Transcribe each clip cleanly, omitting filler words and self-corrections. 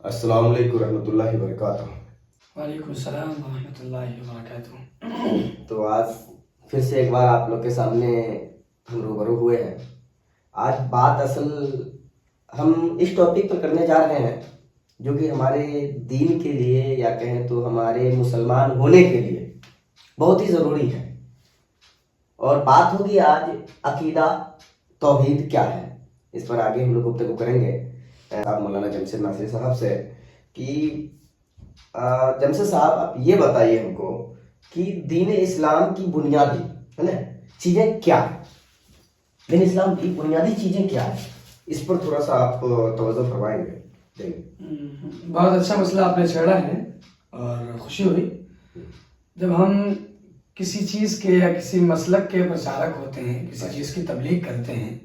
السلام علیکم ورحمۃ اللہ وبرکاتہ۔ وعلیکم السلام ورحمۃ اللہ وبرکاتہ۔ تو آج پھر سے ایک بار آپ لوگ کے سامنے ہم روبرو ہوئے ہیں۔ آج بات اصل ہم اس ٹاپک پر کرنے جا رہے ہیں جو کہ ہمارے دین کے لیے یا کہیں تو ہمارے مسلمان ہونے کے لیے بہت ہی ضروری ہے، اور بات ہوگی آج عقیدہ توحید کیا ہے۔ اس پر آگے ہم لوگ گفتگو کریں گے آپ مولانا جمشید ناصری صاحب سے کہ جمشید صاحب آپ یہ بتائیے ہم کو کہ دین اسلام کی بنیادی ہے نا چیزیں کیا ہیں، دین اسلام کی بنیادی چیزیں کیا ہیں، اس پر تھوڑا سا آپ توجہ فرمائیں گے۔ بہت اچھا مسئلہ آپ نے چھیڑا ہے اور خوشی ہوئی جب ہم کسی چیز کے یا کسی مسلک کے پرچارک ہوتے ہیں، کسی چیز کی تبلیغ کرتے ہیں،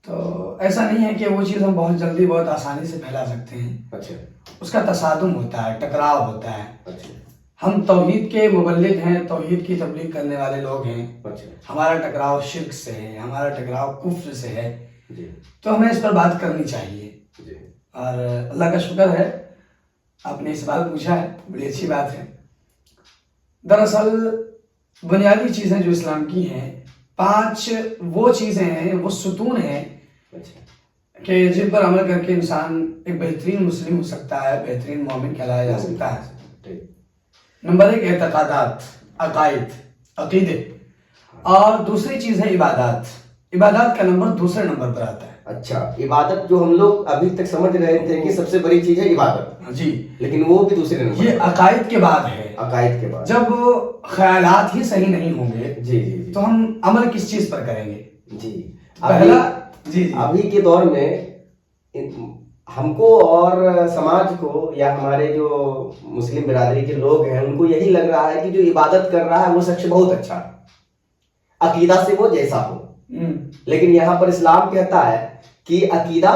تو ایسا نہیں ہے کہ وہ چیز ہم بہت جلدی بہت آسانی سے پھیلا سکتے ہیں۔ اچھا، اس کا تصادم ہوتا ہے، ٹکراؤ ہوتا ہے۔ اچھا، ہم توحید کے مبلغ ہیں، توحید کی تبلیغ کرنے والے لوگ ہیں، اچھا، ہمارا ٹکراؤ شرک سے ہے، ہمارا ٹکراؤ کفر سے ہے، جی تو ہمیں اس پر بات کرنی چاہیے۔ جی، اور اللہ کا شکر ہے آپ نے اس بات پوچھا ہے، بڑی اچھی بات ہے۔ دراصل بنیادی چیزیں جو اسلام کی ہیں، 5 وہ چیزیں ہیں، وہ ستون ہیں اچھا، کہ جن پر عمل کر کے انسان ایک بہترین مسلم ہو سکتا ہے، بہترین مومن کہلایا جا سکتا ہے۔ نمبر 1 اعتقادات، عقائد، عقیدے، اور دوسری چیز ہے عبادات۔ عبادات کا نمبر دوسرے نمبر پر آتا ہے۔ اچھا، عبادت جو ہم لوگ ابھی تک سمجھ رہے تھے کہ سب سے بڑی چیز ہے عبادت، جی، لیکن وہ بھی دوسرے نمبر، یہ عقائد کے بعد ہے۔ عقائد کے بعد جب خیالات ہی صحیح نہیں ہوں گے جی جی جی تو ہم عمل کس چیز پر کریں گے؟ جی پہلا جی جی ابھی کے دور میں ہم کو اور سماج کو یا ہمارے جو مسلم برادری کے لوگ ہیں ان کو یہی لگ رہا ہے کہ جو عبادت کر رہا ہے وہ شخص بہت اچھا ہے، عقیدہ سے وہ جیسا ہو، لیکن یہاں پر اسلام کہتا ہے کہ عقیدہ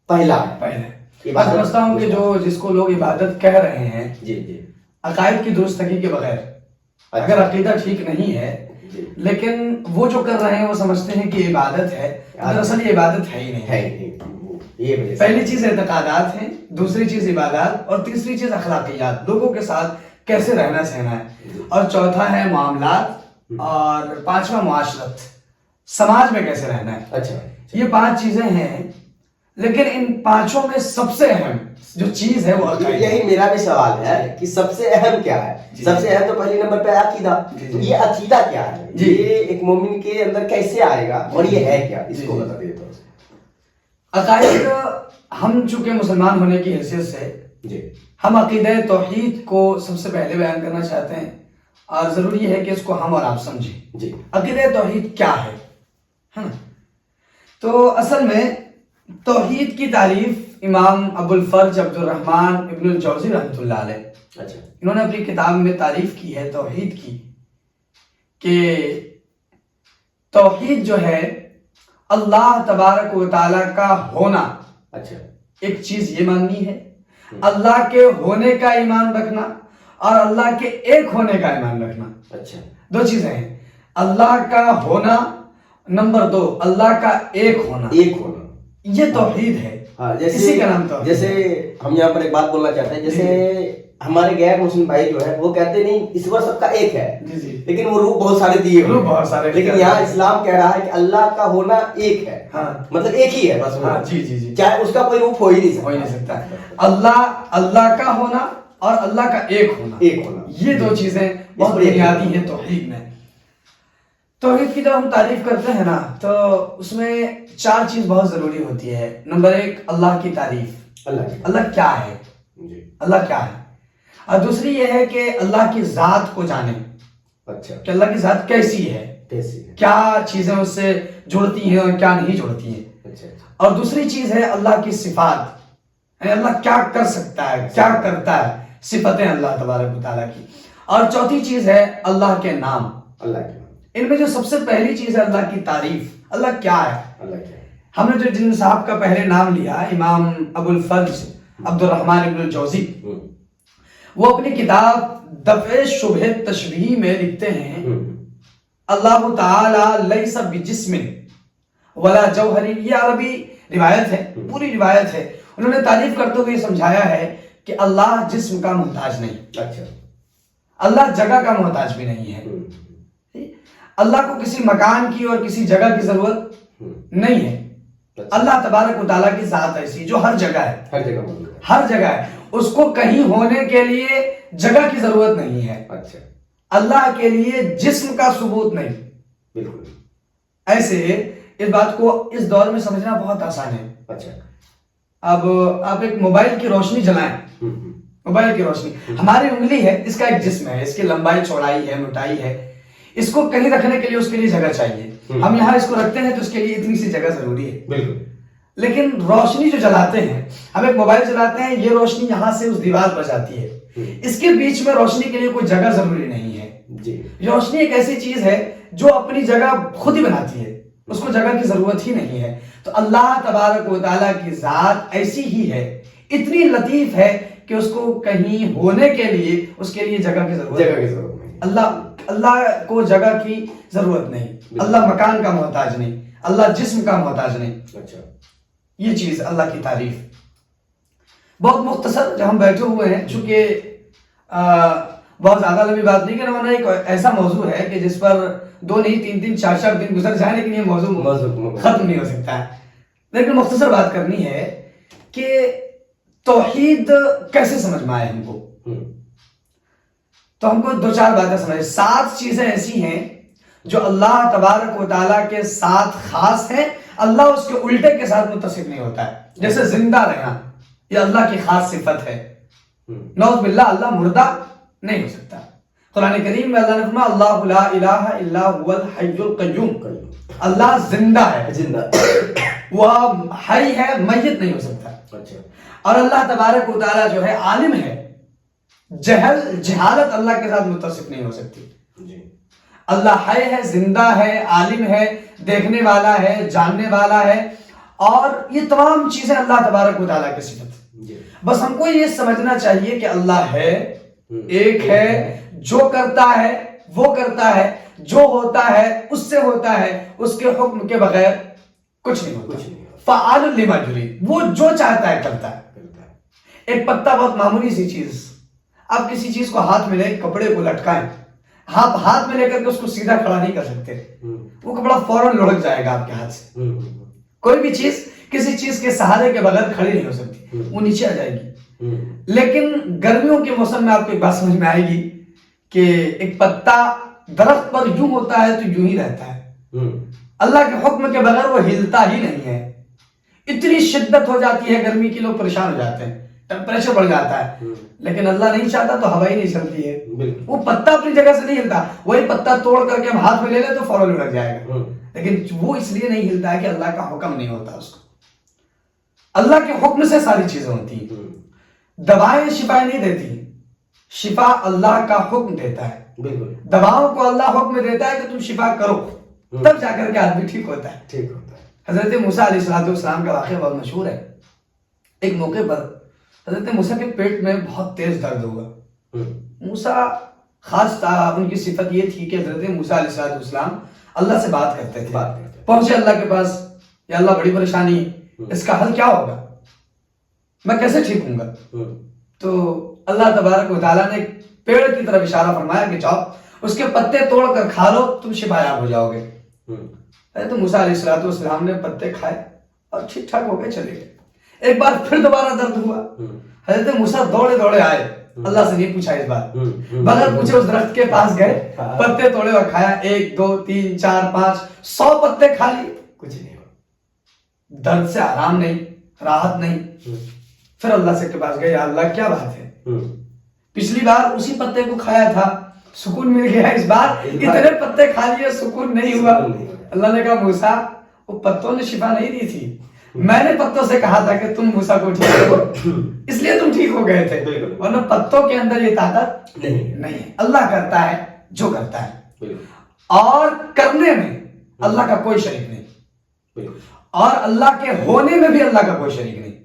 پہلا ہے۔ پہلے میں سمجھتا ہوں کہ جو جس کو لوگ عبادت کہہ رہے ہیں، جی جی، عقائد کی درستگی کے بغیر، اگر عقیدہ ٹھیک نہیں ہے لیکن وہ جو کر رہے ہیں وہ سمجھتے ہیں کہ عبادت ہے، دراصل یہ عبادت ہے ہی نہیں۔ پہلی چیز اعتقادات ہیں، دوسری چیز عبادات، اور تیسری چیز اخلاقیات، لوگوں کے ساتھ کیسے رہنا سہنا ہے، اور چوتھا ہے معاملات، اور 5واں معاشرت، سماج میں کیسے رہنا ہے۔ اچھا، یہ 5 چیزیں ہیں، لیکن ان 5 میں سب سے اہم جو چیز ہے وہ عقائد۔ یہی میرا بھی سوال ہے کہ سب سے اہم کیا ہے؟ سب سے اہم تو پہلے نمبر پہ عقیدہ۔ تو یہ عقیدہ کیا ہے؟ یہ ایک مومن کے اندر کیسے آئے گا اور یہ ہے کیا؟ اس کو بتا دیتا ہوں۔ عقائد، ہم چونکہ مسلمان ہونے کی حیثیت سے جی، ہم عقیدہ توحید کو سب سے پہلے بیان کرنا چاہتے ہیں، اور ضروری ہے کہ اس کو ہم اور آپ سمجھیں۔ جی، عقیدہ توحید کیا ہے نا؟ تو اصل میں توحید کی تعریف امام ابو الفرج عبد الرحمن ابن الجوزی رحمۃ اللہ علیہ، اچھا، انہوں نے اپنی کتاب میں تعریف کی ہے توحید کی، کہ توحید جو ہے اللہ تبارک و تعالیٰ کا ہونا، اچھا، ایک چیز یہ ماننی ہے، اللہ کے ہونے کا ایمان رکھنا، اور اللہ کے ایک ہونے کا ایمان رکھنا۔ اچھا، 2 چیزیں ہیں، اللہ کا ہونا، نمبر 2 اللہ کا ایک ہونا، ایک ہونا، یہ توحید ہے۔ ہاں، اسی کا نام توحید ہے۔ جیسے ہم یہاں پر ایک بات بولنا چاہتے ہیں، جیسے ہمارے غیر مسلم بھائی جو ہے وہ کہتے نہیں ایشور سب کا ایک ہے، لیکن وہ روح بہت سارے دیے ہوئے ہیں، بہت سارے، لیکن یہاں اسلام کہہ رہا ہے کہ اللہ کا ہونا ایک ہے، ہاں، مطلب ایک ہی ہے بس، جی، چاہے اس کا کوئی روپ ہو ہی نہیں سکتا۔ اللہ کا ہونا اور اللہ کا ایک ہونا، یہ 2 چیزیں بہت بنیادی ہیں توحید میں۔ توحید کی جب ہم تعریف کرتے ہیں نا تو اس میں 4 چیز بہت ضروری ہوتی ہے۔ نمبر 1 اللہ کی تعریف، اللہ کیا ہے، اللہ کیا ہے، اور دوسری یہ ہے کہ اللہ کی ذات کو جانیں، اچھا، کہ اللہ کی ذات کیسی ہے، کیا چیزیں اس سے جڑتی ہیں اور کیا نہیں جڑتی ہیں، اور دوسری چیز ہے اللہ کی صفات، یعنی اللہ کیا کر سکتا ہے، کیا کرتا ہے، صفتیں اللہ تبارک و تعالیٰ کی، اور چوتھی چیز ہے اللہ کے نام۔ ان میں جو سب سے پہلی چیز ہے اللہ کی تعریف، اللہ کیا ہے۔ ہم نے جو جن صاحب کا پہلے نام لیا امام ابو الفرج عبد الرحمن ابن الجوزی، وہ اپنی کتاب دفع شبہ تشبیہ میں لکھتے ہیں اللہ تعالی لیس بجسم ولا جوہر، یہ عربی روایت ہے، پوری روایت ہے، انہوں نے تعریف کرتے ہوئے سمجھایا ہے کہ اللہ جسم کا محتاج نہیں، اچھا، اللہ جگہ کا محتاج بھی نہیں ہے، اللہ کو کسی مکان کی اور کسی جگہ کی ضرورت نہیں ہے۔ اللہ تبارک و تعالیٰ کی ذات ایسی جو ہر جگہ ہے، ہر جگہ موجود ہے، ہر جگہ ہے، اس کو کہیں ہونے کے لیے جگہ کی ضرورت نہیں ہے۔ اچھا، اللہ کے لیے جسم کا ثبوت نہیں۔ بالکل، ایسے اس بات کو اس دور میں سمجھنا بہت آسان ہے۔ اچھا، اب آپ ایک موبائل کی روشنی جلائیں، موبائل کی روشنی، ہماری انگلی ہے، اس کا ایک جسم ہے، اس کی لمبائی چوڑائی ہے، موٹائی ہے، اس کو کہیں رکھنے کے لیے اس کے لیے جگہ چاہیے۔ ہم یہاں اس کو رکھتے ہیں تو اس کے لیے اتنی سی جگہ ضروری ہے، بالکل، لیکن روشنی جو جلاتے ہیں، ہم ایک موبائل چلاتے ہیں، یہ روشنی یہاں سے اس دیوار پر جاتی ہے، اس کے بیچ میں روشنی کے لیے کوئی جگہ ضروری نہیں ہے جی، روشنی ایک ایسی چیز ہے جو اپنی جگہ خود ہی بناتی ہے، اس کو جگہ کی ضرورت ہی نہیں ہے۔ تو اللہ تبارک و تعالیٰ کی ذات ایسی ہی ہے، اتنی لطیف ہے کہ اس کو کہیں ہونے کے لیے اس کے لیے جگہ کی ضرورت نہیں۔ اللہ کو جگہ کی ضرورت نہیں، اللہ مکان کا محتاج نہیں، اللہ جسم کا محتاج نہیں۔ اچھا، یہ چیز اللہ کی تعریف۔ بہت مختصر جو ہم بیٹھے ہوئے ہیں، چونکہ بہت زیادہ لمبی بات نہیں کرنا، ورنہ ایک ایسا موضوع ہے کہ جس پر 2 نہیں 3 4 دن گزر جائیں، لیکن یہ موضوع ختم نہیں ہو سکتا ہے۔ لیکن مختصر بات کرنی ہے کہ توحید کیسے سمجھ میں آئے ہم کو، تو ہم کو 2-4 باتیں سمجھ۔ 7 چیزیں ایسی ہیں جو اللہ تبارک و تعالیٰ کے ساتھ خاص ہیں، اللہ اس کے الٹے کے ساتھ متصف نہیں ہوتا ہے۔ جیسے زندہ رہنا، یہ اللہ کی خاص صفت ہے۔ نعوذ باللہ، اللہ مردہ نہیں ہو سکتا۔ قرآن کریم میں اللہ نے فرمایا اللہ لا الہ الا هو الحی القیوم، اللہ زندہ ہے، زندہ، وہ حی ہے، میت نہیں ہو سکتا۔ اچھا، اور اللہ تبارک و تعالیٰ جو ہے عالم ہے، جہالت اللہ کے ساتھ متصف نہیں ہو سکتی۔ جی، اللہ حی ہے، زندہ ہے، عالم ہے، دیکھنے والا ہے، جاننے والا ہے، اور یہ تمام چیزیں اللہ تبارک و تعالیٰ کی صفت۔ بس ہم کو یہ سمجھنا چاہیے کہ اللہ ہے، ایک ہے، جو کرتا ہے وہ کرتا ہے، جو ہوتا ہے اس سے ہوتا ہے، اس کے حکم کے بغیر کچھ نہیں ہوتا۔ فعال لما یرید، وہ جو چاہتا ہے کرتا ہے۔ ایک پتا بہت معمولی سی چیز، آپ کسی چیز کو ہاتھ میں لے، کپڑے کو لٹکائیں، آپ ہاتھ میں لے کر کے اس کو سیدھا کھڑا نہیں کر سکتے، وہ کپڑا فوراً لڑک جائے گا آپ کے ہاتھ سے۔ کوئی بھی چیز کسی چیز کے سہارے کے بغیر کھڑی نہیں ہو سکتی، وہ نیچے آ جائے گی۔ لیکن گرمیوں کے موسم میں آپ کو ایک بات سمجھ میں آئے گی کہ ایک پتا درخت پر یوں ہوتا ہے تو یوں ہی رہتا ہے، اللہ کے حکم کے بغیر وہ ہلتا ہی نہیں ہے۔ اتنی شدت ہو جاتی ہے گرمی کی، لوگ پریشان ہو جاتے ہیں، ٹیمپریچر بڑھ جاتا ہے، لیکن اللہ نہیں چاہتا تو ہوا ہی نہیں چلتی ہے، وہ پتا اپنی جگہ سے نہیں ہلتا۔ وہی پتا توڑ کر کے ہم ہاتھ میں لے لیں تو فوراً لڑک جائے گا، لیکن وہ اس لیے نہیں ہلتا ہے کہ اللہ کا حکم نہیں ہوتا اس کو۔ اللہ کے حکم سے ساری چیزیں ہوتی ہیں۔ دوائیں شفا نہیں دیتی، شفا اللہ کا حکم دیتا ہے۔ دواؤں کو اللہ حکم دیتا ہے کہ تم شفا کرو، تب جا کر کے آدمی ٹھیک ہوتا ہے۔ حضرت موسیٰ علیہ السلام کا واقعہ بہت مشہور ہے۔ ایک موقع پر حضرت موسیٰ کے پیٹ میں بہت تیز درد ہوا۔ موسیٰ خاص ان کی صفت یہ تھی کہ حضرت موسیٰ علیہ السلام اللہ سے بات کرتے تھے۔ پہنچے اللہ کے پاس، یا اللہ بڑی پریشانی، اس کا حل کیا ہوگا، میں کیسے ٹھیک ہوں گا؟ تو اللہ تبارک و تعالیٰ نے پیڑ کی طرف اشارہ فرمایا کہ جاؤ اس کے پتے توڑ کر کھا لو، تم شفا یاب ہو جاؤ گے۔ تو موسیٰ علیہ السلام نے پتے کھائے اور ٹھیک ٹھاک ہو گئے، چلے گئے۔ ایک بار پھر دوبارہ درد ہوا، حضرت موسیٰ دوڑے دوڑے آئے، اللہ سے نہیں پوچھا اس بار، بغیر پوچھے اس درخت کے پاس گئے، پتے توڑے اور کھایا، 1 2 3 4 5 100 پتے کھا لیے، کچھ نہیں ہوا، درد سے آرام نہیں، راحت نہیں۔ پھر اللہ سے کے پاس گئے، یا اللہ کیا بات ہے، پچھلی بار اسی پتے کو کھایا تھا، سکون مل گیا، اس بار اتنے پتے کھا لیے، سکون نہیں ہوا۔ اللہ نے کہا موسیٰ وہ پتوں نے شفا نہیں دی تھی، میں نے پتوں سے کہا تھا کہ تم موسیٰ کو ٹھیک کرو، اس لیے تم ٹھیک ہو گئے تھے، ورنہ پتوں کے اندر یہ طاقت نہیں ہے۔ اللہ کرتا ہے جو کرتا ہے، اور کرنے میں اللہ کا کوئی شریک نہیں، اور اللہ کے ہونے میں بھی اللہ کا کوئی شریک نہیں۔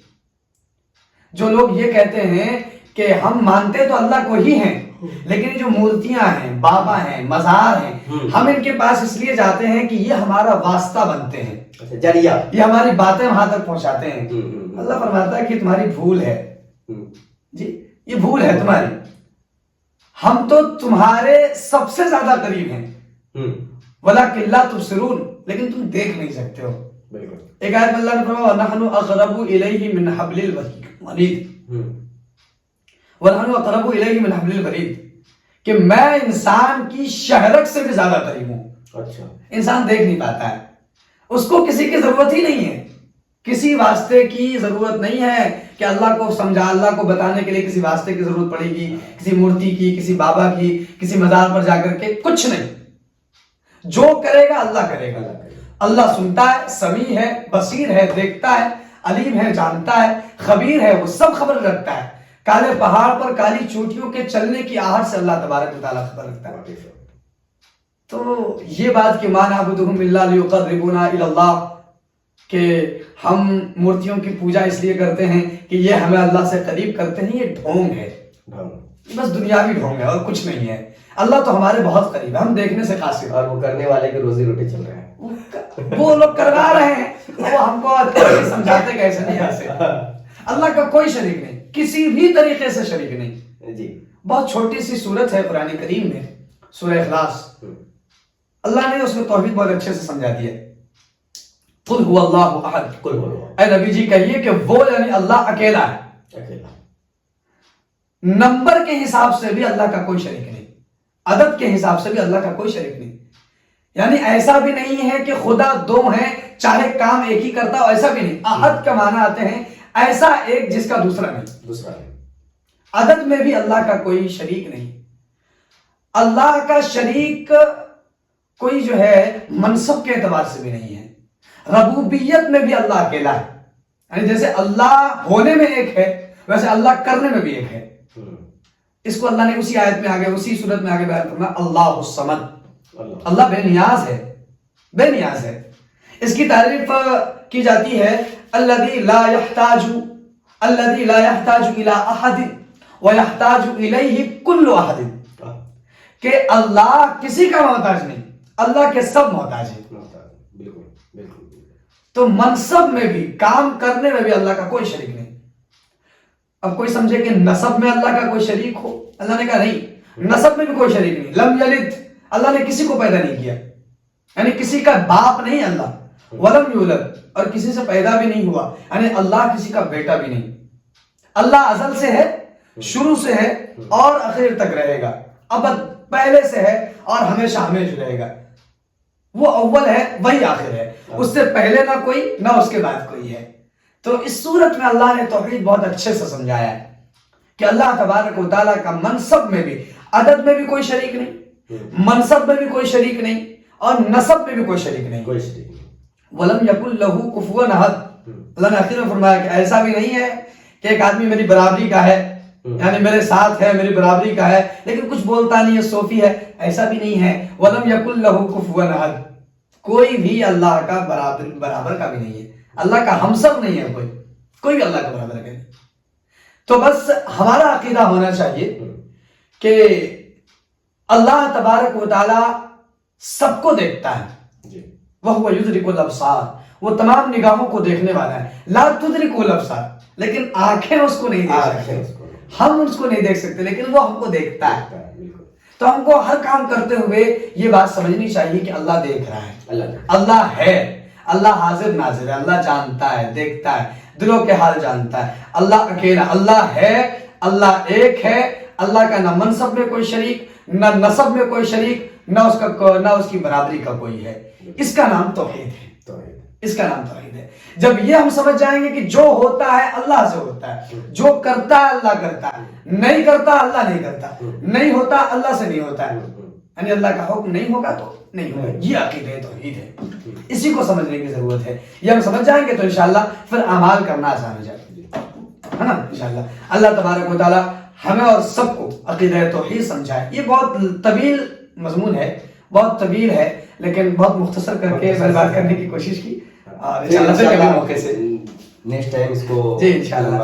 جو لوگ یہ کہتے ہیں کہ ہم مانتے تو اللہ کو ہی ہیں لیکن یہ جو مورتیاں ہیں، بابا ہیں، مزار ہیں، ہم ان کے پاس اس لیے جاتے ہیں کہ یہ ہمارا واسطہ بنتے ہیں، ذریعہ، یہ ہماری باتیں وہاں تک پہنچاتے ہیں. اللہ فرماتا ہے کہ تمہاری بھول ہے، جی یہ بھول ہے تمہاری، ہم تو تمہارے سب سے زیادہ قریب ہیں، وَلَكِنْ لَا تُبْصِرُونَ، لیکن تم دیکھ نہیں سکتے ہو. ایک آیت میں اللہ نے فرمایا وَنَحْنُ أَقْرَبُ إِلَيْهِ مِنْ حَبْلِ الْوَرِيدِ، وَنَحْنُ أَقْرَبُ إِلَيْهِ مِنْ حَبْلِ الْوَرِيدِ، کہ میں انسان کی شہرک سے بھی زیادہ قریب ہوں. اچھا، انسان دیکھ نہیں پاتا ہے، اس کو کسی کی ضرورت ہی نہیں ہے، کسی واسطے کی ضرورت نہیں ہے کہ اللہ کو سمجھا، اللہ کو بتانے کے لیے کسی واسطے کی ضرورت پڑے گی، کسی مورتی کی، کسی بابا کی، کسی مزار پر جا کر کے، کچھ نہیں. جو کرے گا اللہ کرے گا. اللہ سنتا ہے، سمیع ہے، بصیر ہے، دیکھتا ہے، علیم ہے، جانتا ہے، خبیر ہے، وہ سب خبر رکھتا ہے. کالے پہاڑ پر کالی چوٹیوں کے چلنے کی آہٹ سے اللہ تبارک و تعالیٰ خبر رکھتا ہے. تو یہ بات کہ ما نعبدہم الا لیقربونا الی اللہ، کہ ہم مورتیوں کی پوجا اس لیے کرتے ہیں کہ یہ ہمیں اللہ سے قریب کرتے ہیں، یہ ڈھونگ ہے، بس دنیاوی ڈھونگ ہے اور کچھ نہیں ہے. اللہ تو ہمارے بہت قریب ہے، ہم دیکھنے سے قاصر ہیں، اور وہ کرنے والے کی روزی روٹی چل رہا ہے، وہ لوگ کروا رہے ہیں، وہ ہم کو سمجھاتے کیسے نہیں ایسے. اللہ کا کوئی شریک نہیں، کسی بھی طریقے سے شریک نہیں. جی بہت چھوٹی سی سورت ہے قرآن کریم میں، سورہ اخلاص، اللہ نے اس میں توحید بہت اچھے سے سمجھا دیا. قل هو اللہ احد، اے نبی جی کہیے کہ وہ یعنی اللہ اکیلا ہے. نمبر کے حساب سے بھی اللہ کا کوئی شریک نہیں، عدد کے حساب سے بھی اللہ کا کوئی شریک نہیں. یعنی ایسا بھی نہیں ہے کہ خدا دو ہیں چاہے کام ایک ہی کرتا ہو، ایسا بھی نہیں. احد کا معنی آتے ہیں ایسا ایک جس کا دوسرا نہیں. عدد میں بھی اللہ کا کوئی شریک نہیں. اللہ کا شریک کوئی جو ہے منصب کے اعتبار سے بھی نہیں ہے. ربوبیت میں بھی اللہ اکیلا ہے، یعنی جیسے اللہ ہونے میں ایک ہے ویسے اللہ کرنے میں بھی ایک ہے. اس کو اللہ نے اسی آیت میں آگے، اسی صورت میں آگے بیان فرمایا اللہ الصمد، اللہ بے نیاز ہے، بے نیاز ہے. اس کی تعریف کی جاتی ہے الذی لا یحتاج الی احد ویحتاج الیہ کل احد، کہ اللہ کسی کا محتاج نہیں، اللہ کے سب محتاج ہیں. تو منصب میں بھی، کام کرنے میں بھی اللہ کا کوئی شریک نہیں. اب کوئی سمجھے کہ نسب میں اللہ کا کوئی شریک ہو، اللہ نے کہا نہیں، نسب میں بھی کوئی شریک نہیں. لم یلد، اللہ نے کسی کو پیدا نہیں کیا، یعنی کسی کا باپ نہیں اللہ. ولم یولد، اور کسی سے پیدا بھی نہیں ہوا، یعنی اللہ کسی کا بیٹا بھی نہیں. اللہ ازل سے ہے، شروع سے ہے اور آخر تک رہے گا. ابد، پہلے سے ہے اور ہمیشہ ہمیشہ رہے گا. وہ اول ہے وہی آخر ہے، اس سے پہلے نہ کوئی نہ اس کے بعد کوئی ہے. تو اس صورت میں اللہ نے توحید بہت اچھے سے سمجھایا ہے کہ اللہ تبارک و تعالیٰ کا منصب میں بھی، عدد میں بھی کوئی شریک نہیں، منصب میں بھی کوئی شریک نہیں، اور نسب میں بھی کوئی شریک نہیں. وَلَمْ يَكُنْ لَهُ كُفُوًا أَحَدٌ، اللہ نے آخر میں فرمایا کہ ایسا بھی نہیں ہے کہ ایک آدمی میری برابری کا ہے، یعنی میرے ساتھ ہے، میری برابری کا ہے لیکن کچھ بولتا نہیں ہے، صوفی ہے، ایسا بھی نہیں ہے. وَلَمْ يَكُنْ لَهُ كُفُوًا أَحَدٌ، کوئی بھی اللہ کا برابر کا بھی نہیں ہے، اللہ کا ہمسر نہیں ہے کوئی بھی اللہ کا برابر ہے. تو بس ہمارا عقیدہ ہونا چاہیے کہ اللہ تبارک و تعالی سب کو دیکھتا ہے. وَهُوَ يُدْرِكُ الْأَبْصَارَ، وہ تمام نگاہوں کو دیکھنے والا ہے. لا تُدْرِكُ الْأَبْصَارَ، لیکن آنکھیں اس کو نہیں دیکھ سکتے، ہم اس کو نہیں دیکھ سکتے لیکن وہ ہم کو دیکھتا ہے. تو ہم کو ہر کام کرتے ہوئے یہ بات سمجھنی چاہیے کہ اللہ دیکھ رہا ہے، اللہ ہے، اللہ حاضر ناظر ہے، اللہ جانتا ہے، دیکھتا ہے، دلوں کے حال جانتا ہے. اللہ اکیلا، اللہ ہے، اللہ ایک ہے. اللہ کا نہ منصب میں کوئی شریک، نہ نسب میں کوئی شریک، نہ اس کی برابری کا کوئی ہے. اس کا نام توحید ہے، اس کا نام توحید ہے. جب یہ ہم سمجھ جائیں گے کہ جو ہوتا ہے اللہ سے ہوتا ہے، جو کرتا ہے اللہ کرتا ہے، نہیں کرتا اللہ نہیں کرتا، نہیں ہوتا اللہ سے نہیں ہوتا ہے، یعنی اللہ کا حکم نہیں ہوگا تو نہیں ہوگا. یہ عقیدہ توحید ہے، اسی کو سمجھنے کی ضرورت ہے. یہ ہم سمجھ جائیں گے تو انشاءاللہ پھر اعمال کرنا آسان ہو جائے گا، ہے نا انشاءاللہ. اللہ تبارک و تعالی ہمیں اور سب کو عقیدہ توحید سمجھائے. یہ بہت طویل مضمون ہے، بہت طویل ہے، لیکن بہت مختصر کر کے میں بات کرنے کی کوشش کی. اور انشاءاللہ پھر کبھی موقع سے نیکسٹ ٹائم اس کو جی انشاءاللہ